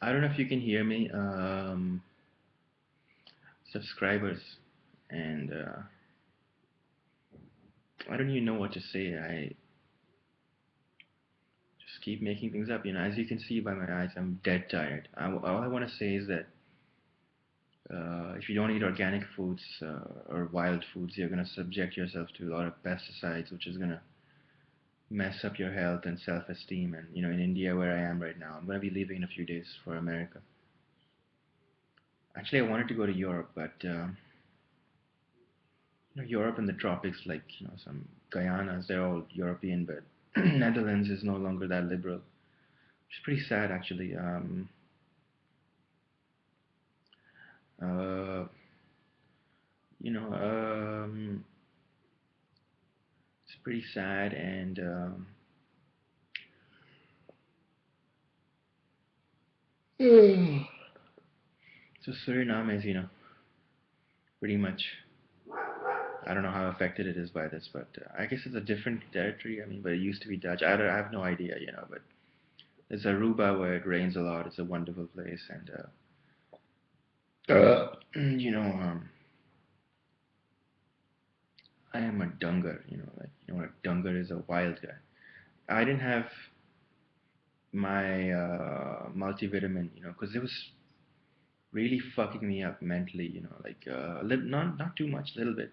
I don't know if you can hear me, subscribers, and I don't even know what to say. I just keep making things up. As you can see by my eyes, I'm dead tired. All I want to say is that if you don't eat organic foods or wild foods, you're going to subject yourself to a lot of pesticides, which is going to mess up your health and self-esteem. And in India, where I am right now, I'm going to be leaving in a few days for America. Actually, I wanted to go to Europe, but Europe and the tropics, like some Guyanas, they're all European, but Netherlands is no longer that liberal. It's pretty sad, actually. Uh, you know, it's pretty sad, and so Suriname is, pretty much. I don't know how affected it is by this, but I guess it's a different territory. I mean, but it used to be Dutch. I have no idea, but there's Aruba where it rains a lot. It's a wonderful place, and you know, I am a Dungar. Like what a Dungar is, a wild guy. I didn't have my multivitamin, because it was really fucking me up mentally. Like not too much, little bit,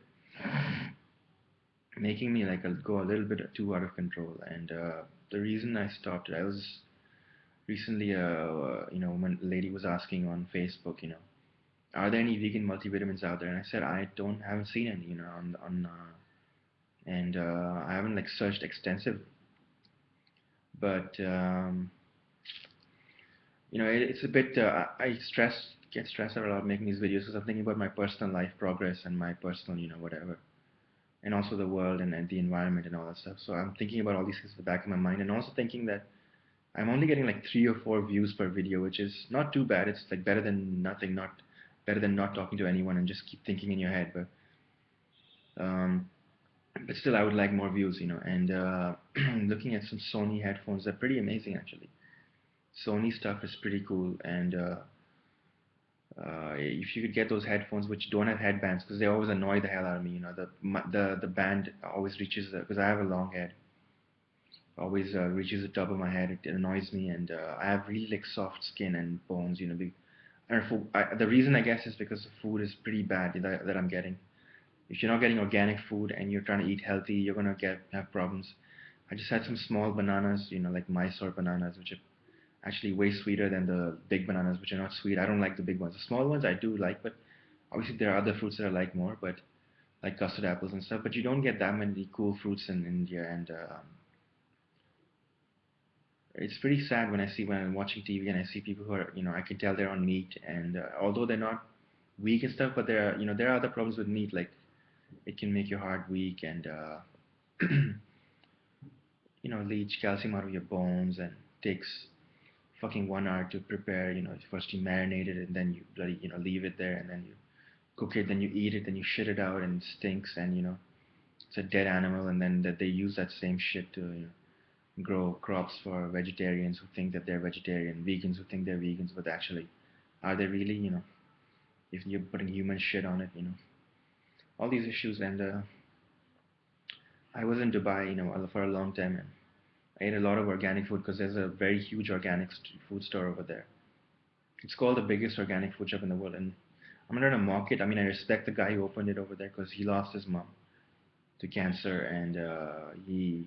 making me like go a little bit too out of control. And the reason I stopped it, I was recently, when a lady was asking on Facebook, are there any vegan multivitamins out there? And I said haven't seen any, and I haven't like searched extensively, but it's a bit. I get stressed out a lot making these videos because I'm thinking about my personal life progress and my personal, whatever, and also the world and the environment and all that stuff. So I'm thinking about all these things in the back of my mind, and also thinking that I'm only getting like 3 or 4 views per video, which is not too bad. It's like better than nothing, not better than not talking to anyone and just keep thinking in your head. Um, but still, I would like more views, And looking at some Sony headphones, they're pretty amazing actually. Sony stuff is pretty cool, and if you could get those headphones which don't have headbands, because they always annoy the hell out of me. The band always reaches, because I have a long head, always reaches the top of my head. It annoys me, and I have really like soft skin and bones. The reason I guess is because the food is pretty bad that I'm getting. If you're not getting organic food and you're trying to eat healthy, you're gonna have problems. I just had some small bananas, like Mysore bananas, which are actually way sweeter than the big bananas, which are not sweet. I don't like the big ones. The small ones I do like, but obviously there are other fruits that I like more, but like custard apples and stuff. But you don't get that many cool fruits in India, and it's pretty sad when I'm watching TV and I see people who are, I can tell they're on meat, and although they're not weak and stuff, but there are other problems with meat, like it can make your heart weak, and leach calcium out of your bones, and takes fucking 1 hour to prepare. First you marinate it, and then you bloody, leave it there, and then you cook it, then you eat it, then you shit it out, and it stinks, and it's a dead animal, and then that they use that same shit to, grow crops for vegetarians who think that they're vegetarian, vegans who think they're vegans, but actually, are they really? If you're putting human shit on it, all these issues. And I was in Dubai, for a long time, and I ate a lot of organic food because there's a very huge organic food store over there. It's called the biggest organic food shop in the world, and I'm not gonna mock it. I mean, I respect the guy who opened it over there because he lost his mom to cancer, and he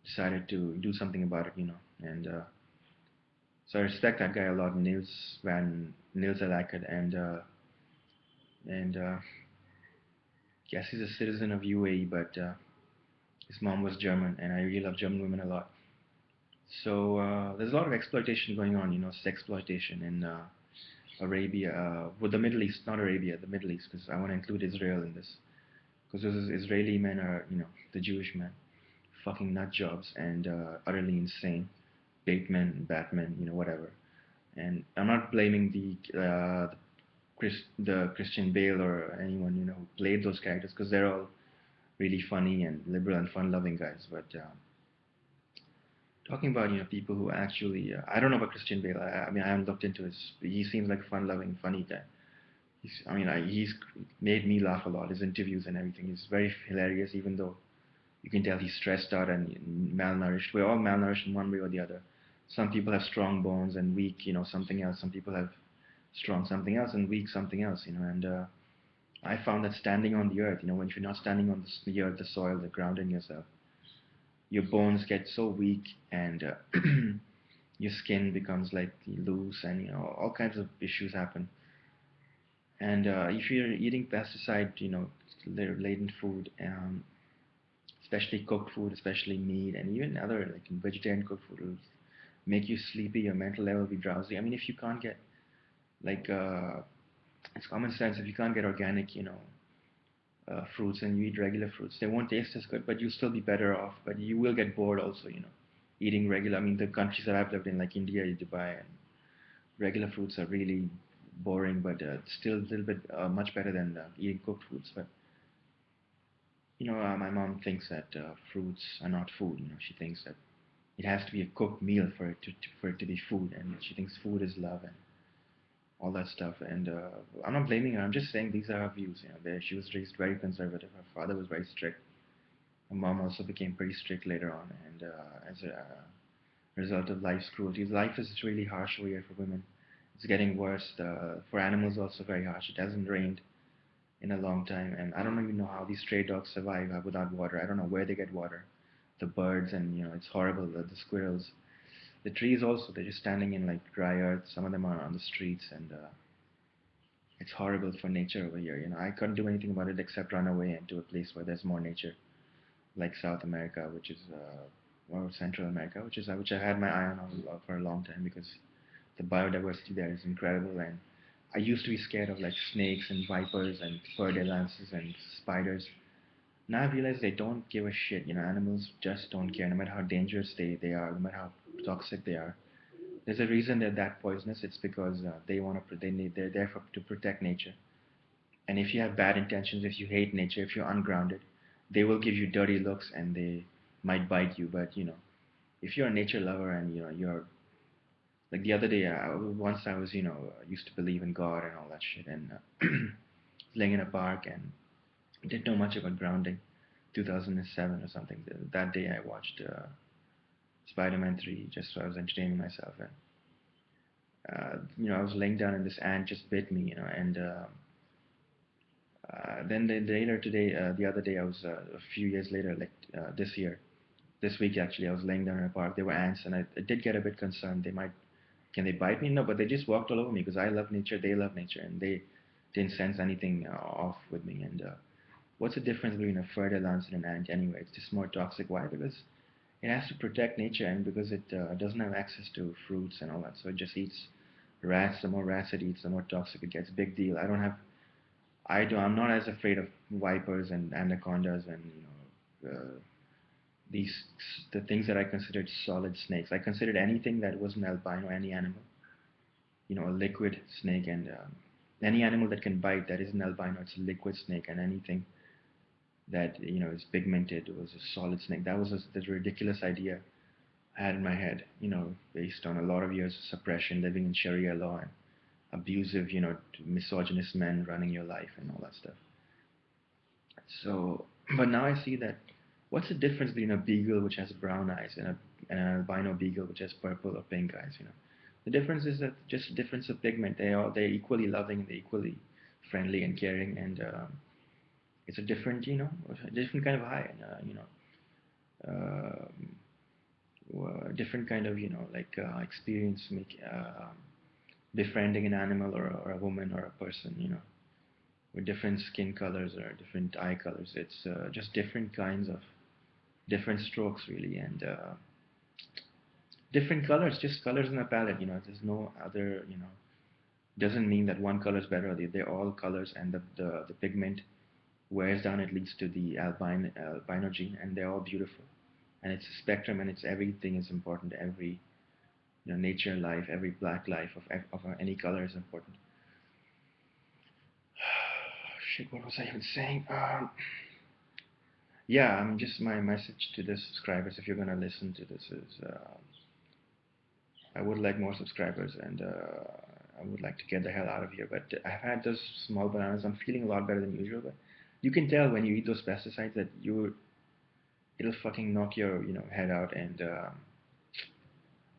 decided to do something about it, and so I respect that guy a lot, Nils Alakad, and yes, he's a citizen of UAE, but his mom was German, and I really love German women a lot. So there's a lot of exploitation going on, sex exploitation in Arabia, with the Middle East, not Arabia, the Middle East, because I want to include Israel in this, because those Israeli men are, the Jewish men, fucking nut jobs and utterly insane, Bateman, Batman, whatever. And I'm not blaming the Christian Bale or anyone who played those characters, because they're all really funny and liberal and fun-loving guys. But Talking about people who actually I don't know about Christian Bale. I mean I haven't looked into his. He seems like a fun-loving, funny guy. He's made me laugh a lot. His interviews and everything. He's very hilarious, even though you can tell he's stressed out and malnourished. We're all malnourished in one way or the other. Some people have strong bones and weak, something else. Some people have strong something else and weak something else, And I found that standing on the earth, when you're not standing on the earth, the soil, the ground in yourself, your bones get so weak and your skin becomes like loose and all kinds of issues happen. And if you're eating pesticide, laden food, especially cooked food, especially meat, and even other like vegetarian cooked food will make you sleepy. Your mental level will be drowsy. I mean, if you can't get like it's common sense. If you can't get organic, fruits and you eat regular fruits, they won't taste as good, but you'll still be better off. But you will get bored also, eating regular. I mean, the countries that I've lived in, like India, Dubai, and regular fruits are really boring, but still a little bit much better than eating cooked foods. But my mom thinks that fruits are not food. She thinks that it has to be a cooked meal for it to be food, and she thinks food is love and all that stuff. And I'm not blaming her. I'm just saying these are her views. She was raised very conservative. Her father was very strict. Her mom also became pretty strict later on, and as a result of life's cruelty, life is really harsh over here for women. It's getting worse. For animals, also very harsh. It hasn't rained in a long time, and I don't even know how these stray dogs survive without water. I don't know where they get water. The birds, and it's horrible. The squirrels, the trees also. They're just standing in like dry earth. Some of them are on the streets, and it's horrible for nature over here. I couldn't do anything about it except run away into a place where there's more nature, like South America, which is or Central America, which I had my eye on for a long time because the biodiversity there is incredible. And I used to be scared of like snakes and vipers and lances and spiders. Now I realize they don't give a shit. Animals just don't care, no matter how dangerous they are, no matter how toxic they are. There's a reason they're that poisonous. It's because they're there to protect nature. And if you have bad intentions, if you hate nature, if you're ungrounded, they will give you dirty looks and they might bite you. But if you're a nature lover and you're like the other day, once I was used to believe in God and all that shit, and laying in a park and didn't know much about grounding. 2007 or something. That day I watched Spider-Man 3 just so I was entertaining myself. And I was laying down and this ant just bit me. And then later today, the other day, I was a few years later, like this week actually, I was laying down in a park. There were ants, and I did get a bit concerned. Can they bite me? No, but they just walked all over me because I love nature, they love nature, and they didn't sense anything off with me. And what's the difference between a fertile ant and an ant anyway? It's just more toxic. Why? Because it has to protect nature, and because it doesn't have access to fruits and all that, so it just eats rats. The more rats it eats, the more toxic it gets. Big deal. I'm not as afraid of vipers and anacondas and these the things that I considered solid snakes. I considered anything that was an albino, any animal, a liquid snake, and any animal that can bite that is an albino, it's a liquid snake, and anything that is pigmented was a solid snake. That was this ridiculous idea I had in my head, based on a lot of years of suppression, living in Sharia law, and abusive, misogynist men running your life and all that stuff. So, but now I see that what's the difference between a beagle which has brown eyes and an albino beagle which has purple or pink eyes? The difference is that just difference of pigment. They're equally loving, they're equally friendly and caring, and it's a different a different kind of high, and different kind of like experience befriending an animal or a woman or a person with different skin colors or different eye colors. It's just different kinds of different strokes really, and different colors, just colors in a palette. There's no other. Doesn't mean that one color is better. They're all colors, and the pigment wears down. It leads to the albino gene, and they're all beautiful. And it's a spectrum, and it's everything is important. Every nature life, every black life of any color is important. Shit, what was I even saying? Yeah, I'm just my message to the subscribers, if you're gonna listen to this, is I would like more subscribers, and I would like to get the hell out of here. But I've had those small bananas. I'm feeling a lot better than usual. But you can tell when you eat those pesticides that it'll fucking knock your head out, and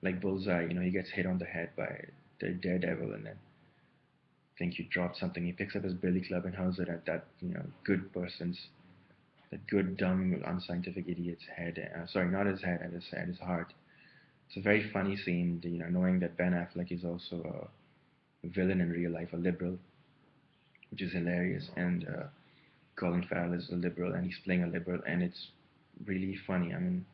like Bullseye, he gets hit on the head by the daredevil, and then think you dropped something. He picks up his billy club and hurls it at that good person's, that good dumb unscientific idiot's head. Sorry, not his head, at his heart. It's a very funny scene, knowing that Ben Affleck is also a villain in real life, a liberal, which is hilarious, and Colin Farrell is a liberal, and he's playing a liberal, and it's really funny. I mean,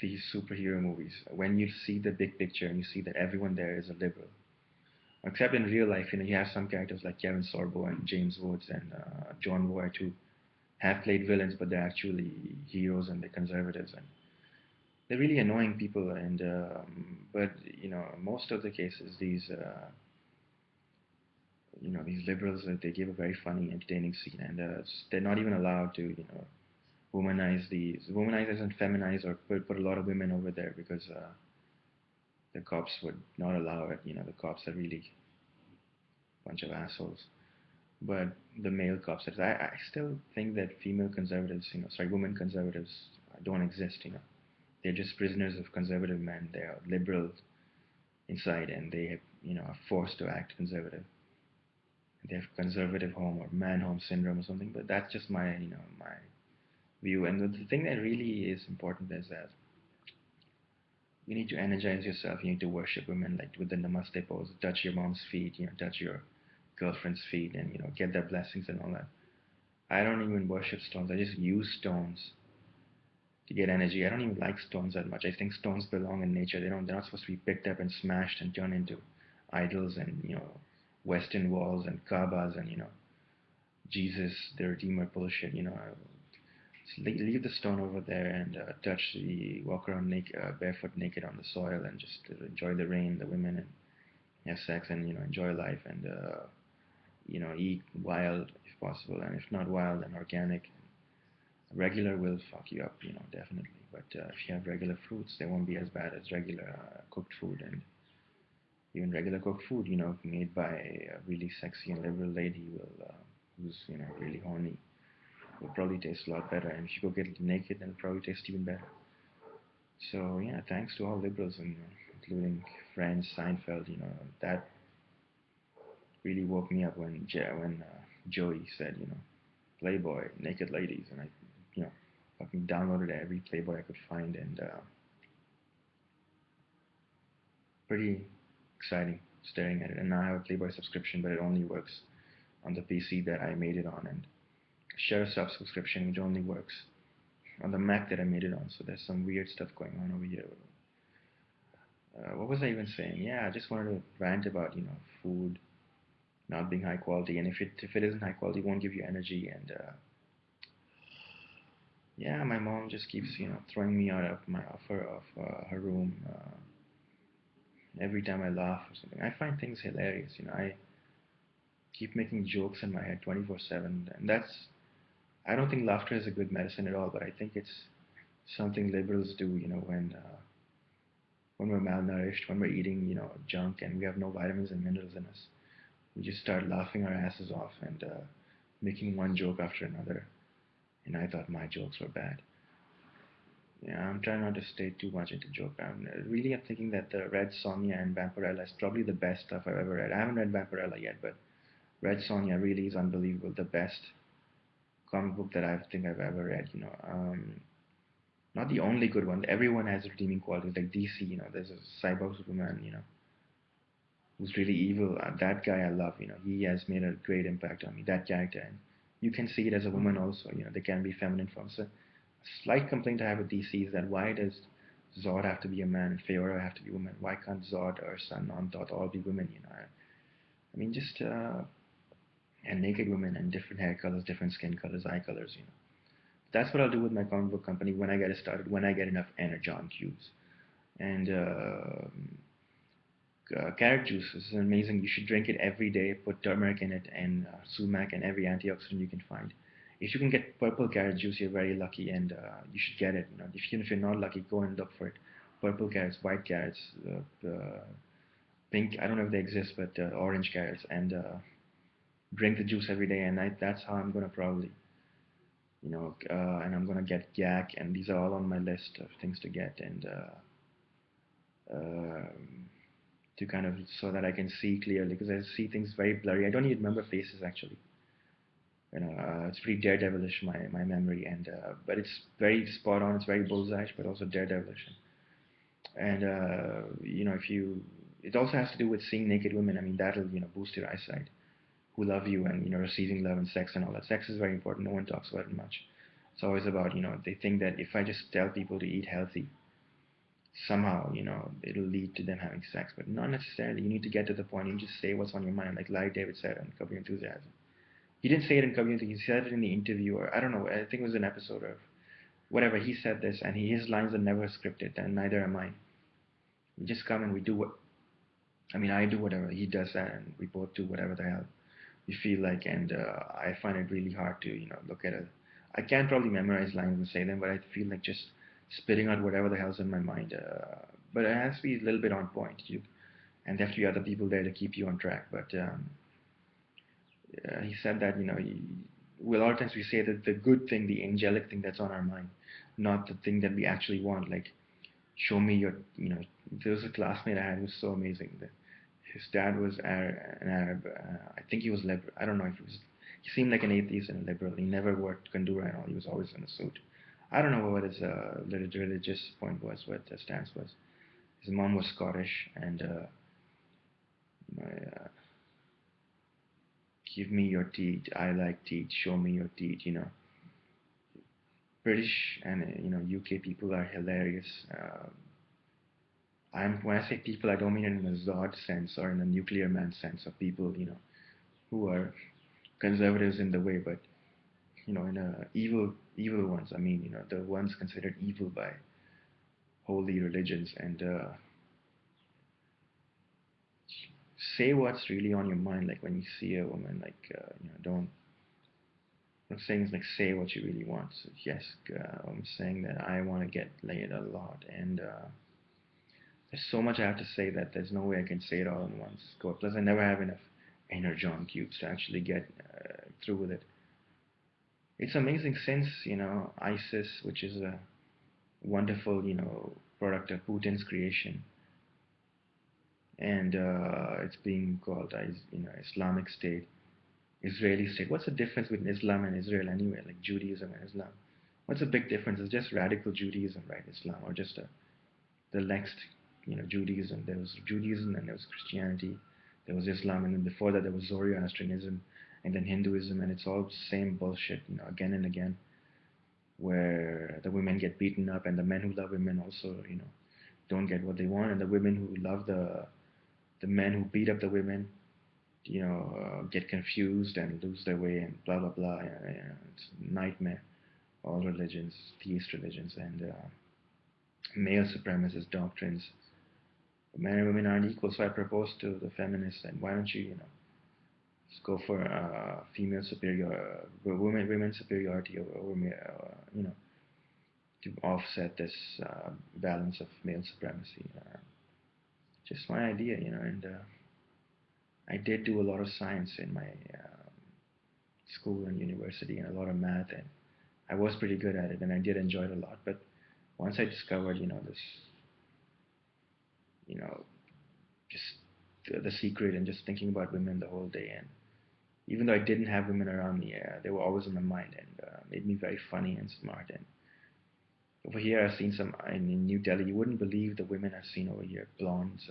these superhero movies, when you see the big picture and you see that everyone there is a liberal, except in real life, you have some characters like Kevin Sorbo and James Woods and John Ward who have played villains, but they're actually heroes and they're conservatives, and they're really annoying people. And but most of the cases, these liberals, they give a very funny, entertaining scene, and they're not even allowed to womanize and feminize or put a lot of women over there because the cops would not allow it. The cops are really a bunch of assholes. But the male cops, I still think that female conservatives, women conservatives don't exist. They're just prisoners of conservative men. They are liberal inside, and they have, are forced to act conservative. They have conservative home or man home syndrome or something. But that's just my view. And the thing that really is important is that you need to energize yourself. You need to worship women, like with the namaste pose, touch your mom's feet, touch your girlfriend's feet, and get their blessings and all that. I don't even worship stones. I just use stones to get energy. I don't even like stones that much. I think stones belong in nature. They're not supposed to be picked up and smashed and turned into idols and Western walls and Kaabas and Jesus, the Redeemer bullshit. Leave the stone over there and walk around naked, barefoot, naked on the soil, and just enjoy the rain, the women, and have sex, and enjoy life, and eat wild if possible, and if not wild, then organic. Regular will fuck you up, definitely. But if you have regular fruits, they won't be as bad as regular cooked food, and even regular cooked food, made by a really sexy and liberal lady who's really horny, will probably taste a lot better. And if you go get it naked, then it'll probably taste even better. So yeah, thanks to all liberals, and including Friends, Seinfeld. That really woke me up when Joey said, Playboy, naked ladies, and I, you know, fucking downloaded every Playboy I could find, and pretty exciting staring at it. And now I have a Playboy subscription, but it only works on the PC that I made it on, and a Share subscription which only works on the Mac that I made it on. So there's some weird stuff going on over here. What was I even saying? Yeah, I just wanted to rant about food not being high quality, and if it isn't high quality, it won't give you energy. And yeah, my mom just keeps throwing me out of her room every time I laugh or something. I find things hilarious. I keep making jokes in my head 24/7, and I don't think laughter is a good medicine at all, but I think it's something liberals do. When we're malnourished, when we're eating junk, and we have no vitamins and minerals in us, we just start laughing our asses off and making one joke after another. And I thought my jokes were bad. Yeah, I'm trying not to stay too much into joke. I'm thinking that the Red Sonja and Vampirella is probably the best stuff I've ever read. I haven't read Vampirella yet, but Red Sonja really is unbelievable. The best comic book that I think I've ever read. Not the only good one. Everyone has redeeming qualities. Like DC, there's a cyborg Superman, who's really evil. That guy I love. He has made a great impact on me. That character, and you can see it as a woman also. There can be feminine forms. So, a slight complaint I have with DC is that why does Zod have to be a man and Feora have to be a woman? Why can't Zod or Sun on Dot all be women? I mean, just and naked women and different hair colors, different skin colors, eye colors. That's what I'll do with my comic book company when I get it started. When I get enough energon cubes and carrot juice is amazing. You should drink it every day. Put turmeric in it and sumac and every antioxidant you can find. if you can get purple carrot juice, you're very lucky, and you should get it. If you're not lucky, go and look for it. Purple carrots, white carrots, pink. I don't know if they exist, but orange carrots, and drink the juice every day. And that's how I'm gonna probably, and I'm gonna get yak, and these are all on my list of things to get, and to kind of so that I can see clearly, because I see things very blurry. I don't even remember faces actually. It's pretty daredevilish, my memory, and but it's very spot on. It's very bullseye, but also daredevilish. And if you, it also has to do with seeing naked women. I mean, that'll boost your eyesight. Who love you, and receiving love and sex and all that. Sex is very important. No one talks about it much. It's always about they think that if I just tell people to eat healthy, somehow it'll lead to them having sex, but not necessarily. You need to get to the point. You just say what's on your mind, like Larry David said on Curb Your Enthusiasm. He didn't say it in Curb Your Enthusiasm. He said it in the interview, or I don't know. I think it was an episode of whatever. He said this, and his lines are never scripted, and neither am I. We just come and we do what. I mean, I do whatever he does that, and we both do whatever the hell we feel like. And I find it really hard to look at it. I can probably memorize lines and say them, but I feel like just spitting out whatever the hell's in my mind. But it has to be a little bit on point. And there have to be other people there to keep you on track. But he said that well, a lot of times we say that the good thing, the angelic thing that's on our mind, not the thing that we actually want. Like, show me your, there was a classmate I had who was so amazing. His dad was an Arab. I think he was liberal. I don't know if he was. He seemed like an atheist and a liberal. He never wore kandura and all. He was always in a suit. I don't know what his religious point was, what the stance was. His mom was Scottish, and give me your teeth. I like teeth. Show me your teeth. British and UK people are hilarious. When I say people, I don't mean it in a Zod sense or in a nuclear man sense of people, who are conservatives in the way, but in a evil ones. I mean, the ones considered evil by holy religions, and say what's really on your mind. Like when you see a woman, like don't. I'm saying is like say what you really want. So yes, I'm saying that I want to get laid a lot, and there's so much I have to say that there's no way I can say it all in one go. Plus, I never have enough energon cubes to actually get through with it. It's amazing since ISIS, which is a wonderful product of Putin's creation, and it's being called Islamic State, Israeli State. What's the difference between Islam and Israel anyway? Like Judaism and Islam. What's the big difference? It's just radical Judaism, right? Islam, or just the next, Judaism. There was Judaism, and there was Christianity, there was Islam, and then before that there was Zoroastrianism, and then Hinduism, and it's all the same bullshit, again and again, where the women get beaten up, and the men who love women also, don't get what they want, and the women who love the men who beat up the women, get confused and lose their way, and blah blah blah. It's a nightmare. All religions, theist religions, and male supremacist doctrines. Men and women aren't equal, so I proposed to the feminists, and why don't you, just go for female superior, women superiority over to offset this balance of male supremacy. Just my idea, and I did do a lot of science in my school and university, and a lot of math, and I was pretty good at it, and I did enjoy it a lot. But once I discovered, this, you know, just the secret, and just thinking about women the whole day, and even though I didn't have women around me, they were always in my mind, and made me very funny and smart. And over here, I've seen some in New Delhi. You wouldn't believe the women I've seen over here, blondes.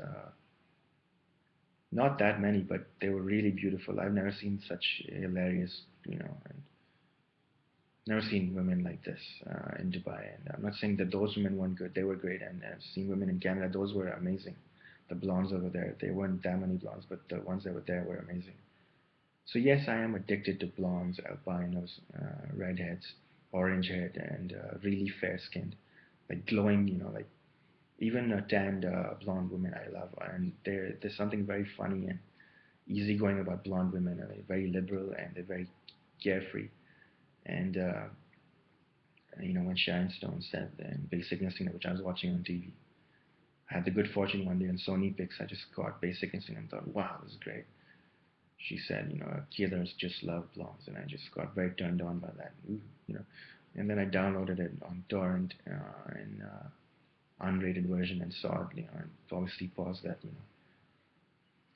Not that many, but they were really beautiful. I've never seen such hilarious, and never seen women like this in Dubai. And I'm not saying that those women weren't good; they were great. And I've seen women in Canada; those were amazing. The blondes over there, they weren't that many blondes, but the ones that were there were amazing. So yes, I am addicted to blondes, albinos, redheads, orange haired, and really fair skinned, like glowing, like even tanned blonde women I love. And there's something very funny and easygoing about blonde women. They're very liberal, and they're very carefree. And when Sharon Stone said, and Basic Instinct, which I was watching on TV, I had the good fortune one day on Sony Pix. I just got Basic Instinct and thought, wow, this is great. She said, killers just love blondes, and I just got very turned on by that. Ooh, you know, and then I downloaded it on torrent in unrated version and saw it, and obviously paused that,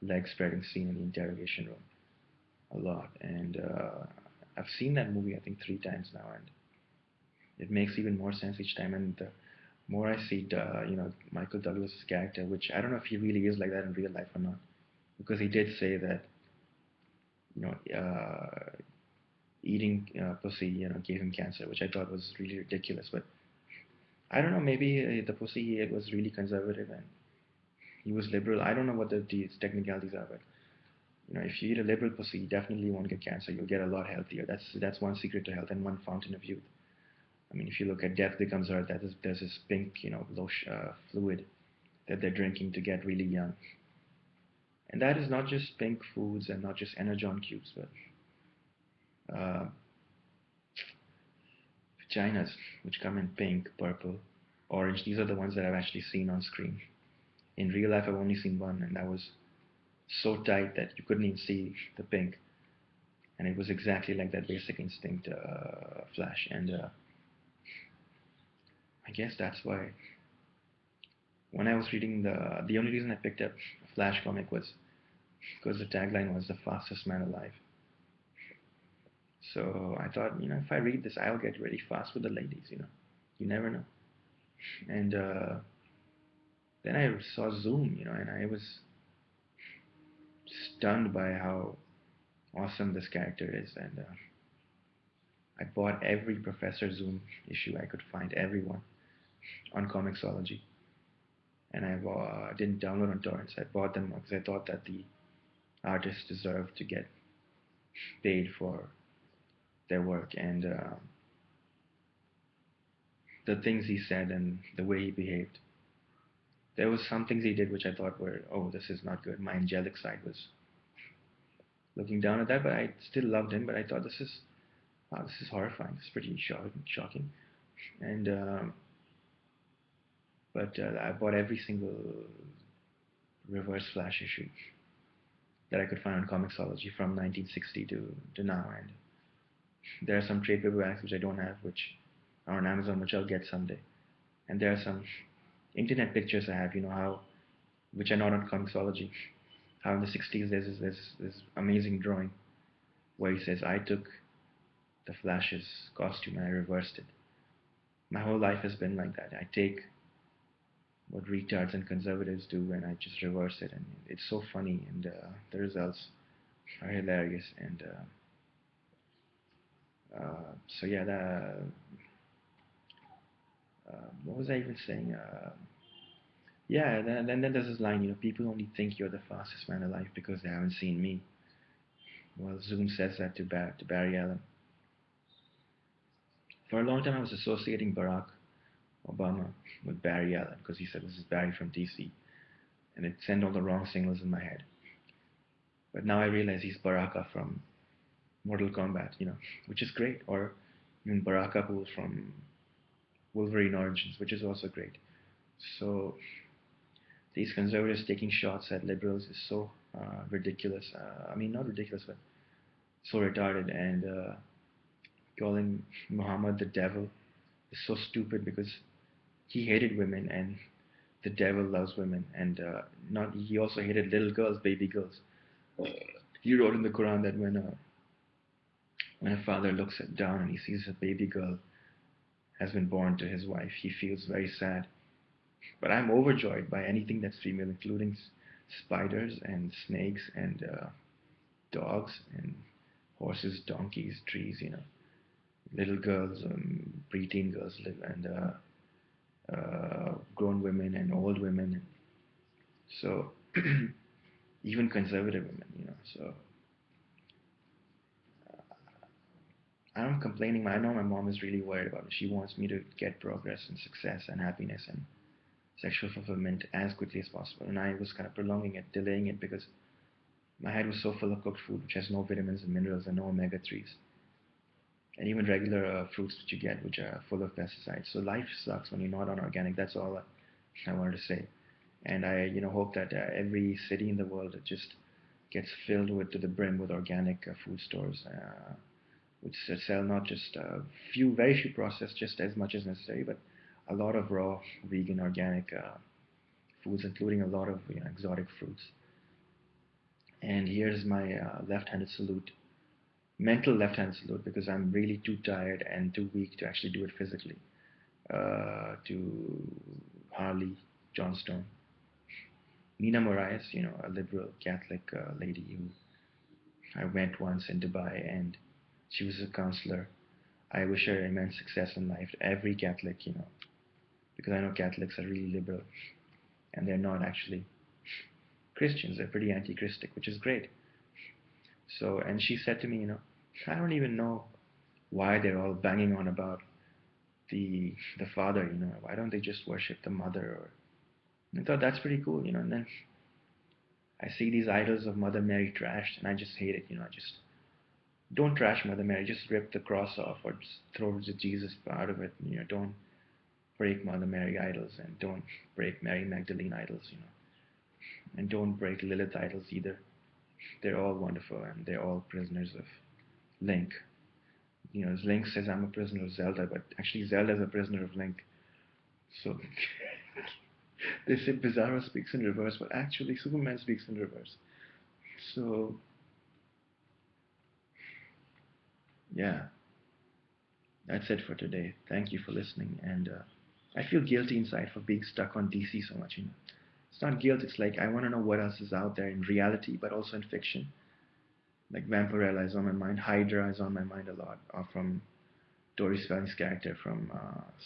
leg spreading scene in the interrogation room a lot. And I've seen that movie I think 3 times now, and it makes even more sense each time. And the more I see, Michael Douglas's character, which I don't know if he really is like that in real life or not, because he did say that, you know, eating pussy, gave him cancer, which I thought was really ridiculous. But I don't know, maybe the pussy he ate was really conservative and he was liberal. I don't know what the technicalities are, but if you eat a liberal pussy, you definitely won't get cancer. You'll get a lot healthier. That's one secret to health and one fountain of youth. I mean, if you look at Death Becomes Her, there's this pink, fluid that they're drinking to get really young. And that is not just pink foods and not just energon cubes, but vaginas, which come in pink, purple, orange. These are the ones that I've actually seen on screen. In real life, I've only seen one, and that was so tight that you couldn't even see the pink. And it was exactly like that Basic Instinct flash. And I guess that's why when I was reading the only reason I picked up a Flash comic was because the tagline was the fastest man alive. So I thought, if I read this, I'll get really fast with the ladies. You never know. And then I saw Zoom, and I was stunned by how awesome this character is. And I bought every Professor Zoom issue I could find, everyone, on Comixology. And I didn't download on torrents. I bought them because I thought that the artists deserved to get paid for their work. And the things he said and the way he behaved. There was some things he did which I thought were, oh, this is not good. My angelic side was looking down at that, but I still loved him. But I thought wow, this is horrifying. It's pretty shocking. And but I bought every single Reverse Flash issue that I could find on Comixology from 1960 to now. And there are some trade paperbacks which I don't have, which are on Amazon, which I'll get someday. And there are some internet pictures I have, which are not on Comixology. How in the 60s there's this amazing drawing where he says, I took the Flash's costume and I reversed it. My whole life has been like that. I take what retards and conservatives do and I just reverse it, and it's so funny, and the results are hilarious. And so yeah, what was I even saying? Yeah, then there's this line, people only think you're the fastest man alive because they haven't seen me. Well, Zoom says that to Barry Allen. For a long time, I was associating Barack Obama with Barry Allen because he said this is Barry from DC, and it sent all the wrong signals in my head. But now I realize he's Baraka from Mortal Kombat, which is great, or even Baraka Pool from Wolverine Origins, which is also great. So these conservatives taking shots at liberals is so ridiculous. I mean, not ridiculous, but so retarded. And calling Muhammad the devil is so stupid because he hated women, and the devil loves women. And not he also hated little girls, baby girls. He wrote in the Quran that when a father looks down and he sees a baby girl has been born to his wife, he feels very sad. But I'm overjoyed by anything that's female, including spiders and snakes and dogs and horses, donkeys, trees, little girls, preteen girls, and grown women and old women. So even conservative women. So I'm complaining. I know my mom is really worried about it. She wants me to get progress and success and happiness and sexual fulfillment as quickly as possible. And I was kind of prolonging it, delaying it, because my head was so full of cooked food, which has no vitamins and minerals and no omega 3s. and even regular fruits that you get, which are full of pesticides. So life sucks when you're not on organic. That's all I wanted to say. And I, hope that every city in the world just gets filled with to the brim with organic food stores, which sell not just very few processed, just as much as necessary, but a lot of raw, vegan, organic foods, including a lot of exotic fruits. And here's my left-handed salute, mental left-handed salute, because I'm really too tired and too weak to actually do it physically. To Harley Johnstone, Nina Moraes, a liberal Catholic lady who I met once in Dubai, and she was a counselor. I wish her immense success in life. Every Catholic, because I know Catholics are really liberal, and they're not actually Christians. They're pretty anti-Christic, which is great. So, and she said to me, I don't even know why they're all banging on about the father. Why don't they just worship the mother? Or I thought that's pretty cool. And then I see these idols of Mother Mary trashed, and I just hate it. I just don't trash Mother Mary. Just rip the cross off, or just throw the Jesus out of it. Don't break Mother Mary idols, and don't break Mary Magdalene idols. And don't break Lilith idols either. They're all wonderful, and they're all prisoners of Link. Link says I'm a prisoner of Zelda, but actually Zelda's a prisoner of Link. So they say Bizarro speaks in reverse, but actually Superman speaks in reverse. So yeah, that's it for today. Thank you for listening, and I feel guilty inside for being stuck on DC so much. It's not guilt. It's like I want to know what else is out there in reality, but also in fiction. Like Vampirella is on my mind. Hydra is on my mind a lot, from Tori Spelling's character from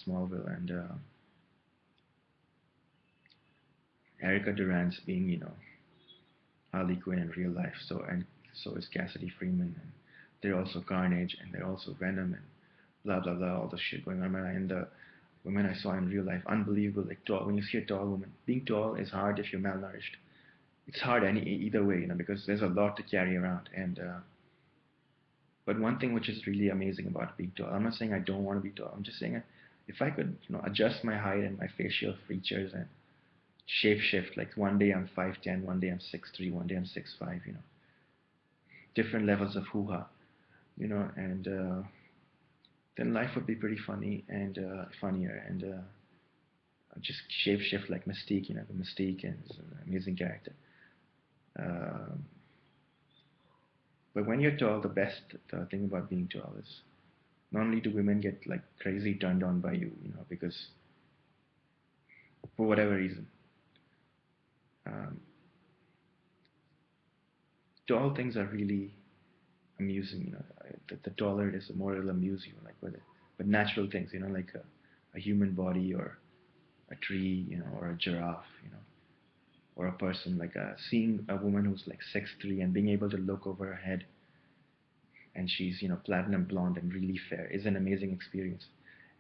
Smallville, and Erica Durant's being, Harley Quinn in real life. So is Cassidy Freeman, and they're also Carnage, and they're also Venom, and blah blah blah, all the shit going on. And the women I saw in real life, unbelievable. Like tall, when you see a tall woman, being tall is hard if you're malnourished. It's hard either way, because there's a lot to carry around. And but one thing which is really amazing about being tall, I'm not saying I don't want to be tall. I'm just saying if I could, adjust my height and my facial features and shape shift. Like one day I'm 5'10", one day I'm 6'3", one day I'm 6'5", different levels of hoo-ha, and then life would be pretty funny and funnier, and just shape shift like Mystique. The Mystique is an amazing character. Um but when you're tall, the best thing about being tall is not only do women get like crazy turned on by you, because for whatever reason, um, tall things are really amusing. The taller it is, the more it'll amuse you. Like but natural things, like a human body or a tree, or a giraffe, or a person. Like seeing a woman who's like 6'3" and being able to look over her head, and she's platinum blonde and really fair is an amazing experience.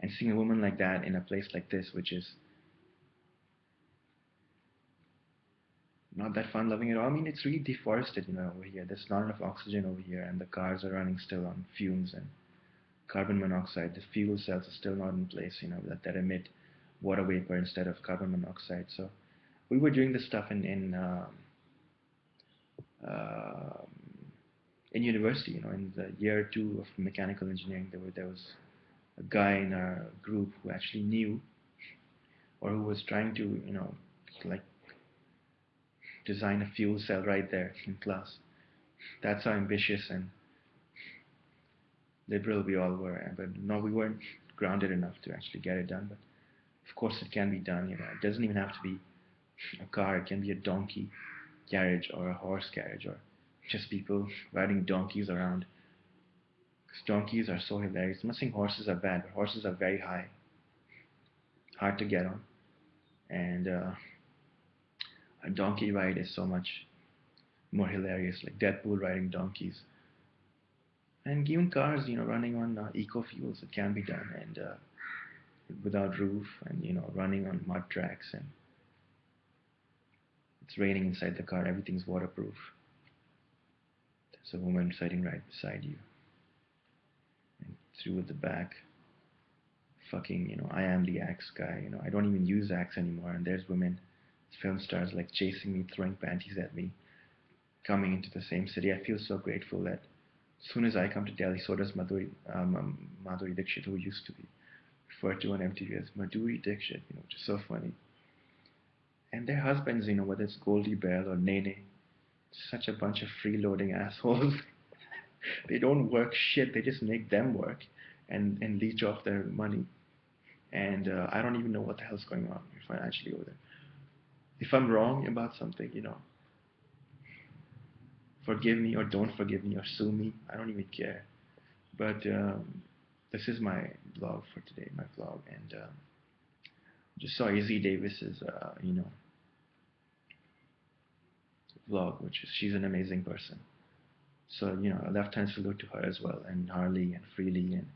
And seeing a woman like that in a place like this, which is not that fun loving at all. I mean, it's really deforested, over here. There's not enough oxygen over here, and the cars are running still on fumes and carbon monoxide. The fuel cells are still not in place, that emit water vapor instead of carbon monoxide. So we were doing this stuff uh, in university, in the year 2 of mechanical engineering. There was a guy in our group who actually knew, or who was trying to, like design a fuel cell right there in class. That's how ambitious and liberal we all were. But no, we weren't grounded enough to actually get it done. But of course, it can be done. It doesn't even have to be a car. It can be a donkey carriage or a horse carriage, or just people riding donkeys around. Because donkeys are so hilarious. I'm not saying horses are bad, but horses are very high, hard to get on, and a donkey ride is so much more hilarious. Like Deadpool riding donkeys. And even cars, running on eco fuels, it can be done, and without roof, and running on mud tracks, and it's raining inside the car, everything's waterproof. There's a woman sitting right beside you, and through at the back. Fucking, I am the axe guy. I don't even use axe anymore. And there's women, film stars, like chasing me, throwing panties at me, coming into the same city. I feel so grateful that as soon as I come to Delhi, so does Madhuri Dixit, who used to be referred to on MTV as Madhuri Dixit, which is so funny. And their husbands, whether it's Goldie Bell or Nene, such a bunch of freeloading assholes. They don't work shit. They just make them work and leech off their money. And I don't even know what the hell's going on financially over there. If I'm wrong about something, forgive me or don't forgive me or sue me. I don't even care. But this is my vlog for today, my vlog. And just saw Izzy Davis's, vlog, which is, she's an amazing person. So, a left-hand salute to her as well, and Harley and Freely and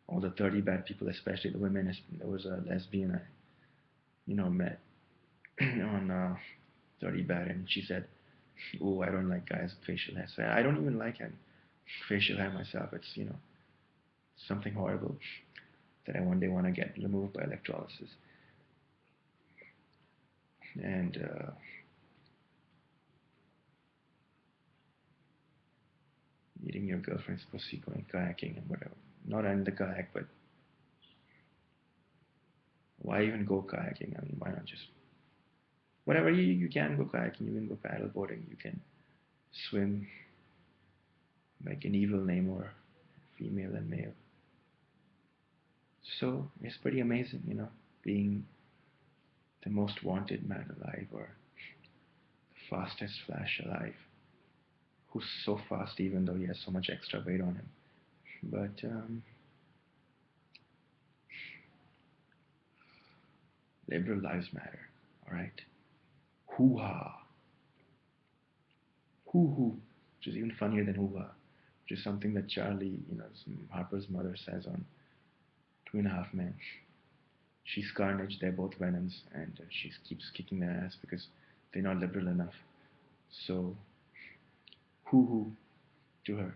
all the 30 bad people, especially the women. There was a lesbian I, met on 30 bad, and she said, "Oh, I don't like guys with facial hair." So I don't even like facial hair myself. It's, something horrible that I one day want to get removed by electrolysis. And eating your girlfriend's pussy, going kayaking and whatever. Not in the kayak, but why even go kayaking? I mean, why not just whatever, you can go kayaking, you can go paddleboarding, you can swim, like an evil name or female and male. So it's pretty amazing, being the most wanted man alive, or the fastest Flash alive, who's so fast even though he has so much extra weight on him. But liberal lives matter, alright? Hoo-ha. Hoo-hoo, which is even funnier than hoo-ha, which is something that Charlie, Harper's mother says on Two and a Half Men. She's Carnage, they're both Venoms, and she keeps kicking their ass because they're not liberal enough. So, hoo-hoo to her.